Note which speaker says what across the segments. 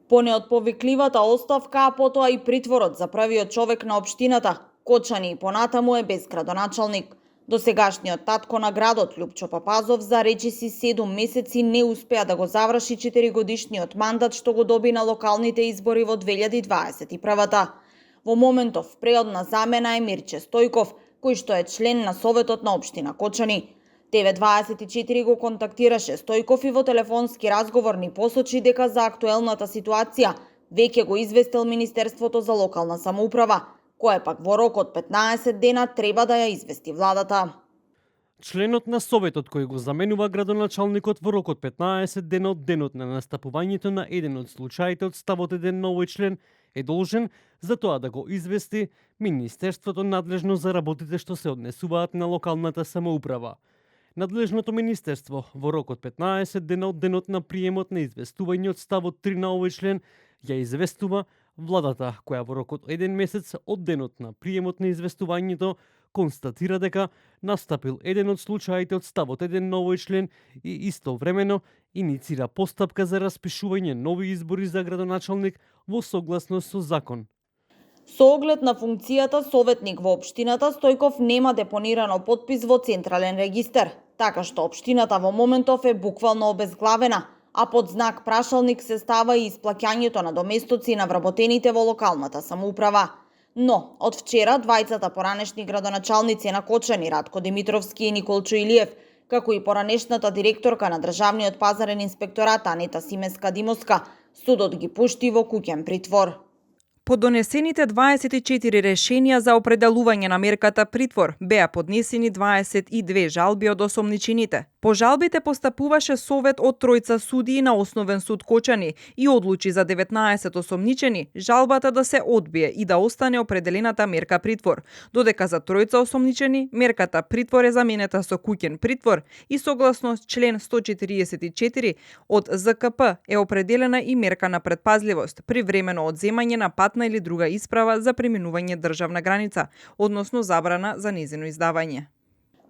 Speaker 1: По неотповикливата оставка, а потоа и притворот за првиот човек на општината, Кочани и понатаму е без градоначалник. Досегашниот татко на градот, Лјупчо Папазов, за речиси 7 месеци не успеа да го заврши 4-годишниот мандат што го доби на локалните избори во 2021-та. Во моментов преодна замена е Мирче Стојков, кој што е член на Советот на општина Кочани. ТВ24 го контактираше Стојков и во телефонски разговор ни посочи дека за актуелната ситуација веќе го известил Министерството за локална самоуправа, кое пак во рок од 15 дена треба да ја извести владата.
Speaker 2: Членот на Советот кој го заменува градоначалникот во рок од 15 дена од денот на настапувањето на еден од случаите од ставот 1 на овој член е должен за тоа да го извести Министерството надлежно за работите што се однесуваат на локалната самоуправа. Надлежното министерство во рок од 15 дена од денот на приемот на известување од ставот 3 на овој член ја известува владата, која во рок од 1 месец од денот на приемот на известувањето констатира дека настапил еден од случаите од ставот 1 на овој член и истовремено иницира постапка за распишување нови избори за градоначалник во согласност со закон.
Speaker 1: Со оглед на функцијата советник во општината, Стојков нема депонирано подпис во Централен регистер, така што општината во моментов е буквално обезглавена, а под знак прашалник се става и исплаќањето на доместоци на вработените во локалната самоуправа. Но, од вчера, двајцата поранешни градоначалници на Кочани, Радко Димитровски и Николчо Илиев, како и поранешната директорка на Државниот пазарен инспекторат Анета Симеска-Димовска, судот ги пушти во куќен притвор.
Speaker 3: По донесените 24 решенија за определување на мерката притвор беа поднесени 22 жалби од осомничените. По жалбите постапуваше совет од тројца судии на Основен суд Кочани и одлучи за 19 осомничени жалбата да се одбие и да остане определената мерка притвор, додека за тројца осомничени мерката притвор е заменета со куќен притвор и согласно член 144 од ЗКП е определена и мерка на предпазливост при времено одземање на патна или друга исправа за преминување државна граница, односно забрана за нејзино издавање.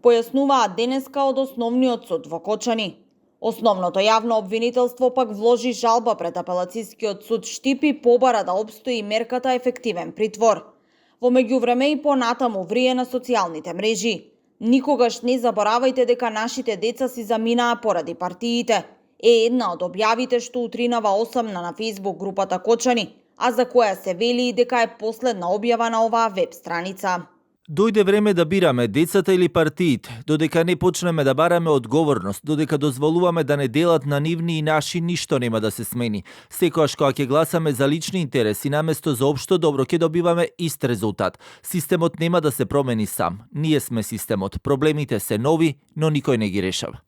Speaker 1: Појаснуваат денеска од Основниот суд во Кочани. Основното јавно обвинителство пак вложи жалба пред Апелацискиот суд Штип и побара да обстои мерката ефективен притвор. Во меѓувреме и понатаму врие на социјалните мрежи. Никогаш не заборавајте дека нашите деца си заминаа поради партиите. Е една од објавите што утринава 8 на Facebook групата Кочани, а за која се вели и дека е последна објава на оваа веб страница.
Speaker 4: Дојде време да бираме децата или партиите, додека не почнеме да бараме одговорност, додека дозволуваме да не делат на нивни и наши, ништо нема да се смени. Секогаш кога ќе гласаме за лични интереси наместо за општо добро, ќе добиваме ист резултат. Системот нема да се промени сам. Ние сме системот. Проблемите се нови, но никој не ги решава.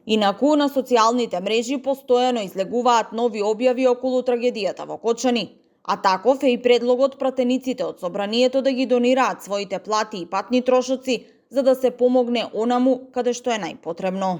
Speaker 1: Инаку на социјалните мрежи постојано излегуваат нови објави околу трагедијата во Кочани. А таков е и предлогот пратениците од собранието да ги донираат своите плати и патни трошоци за да се помогне онаму каде што е најпотребно.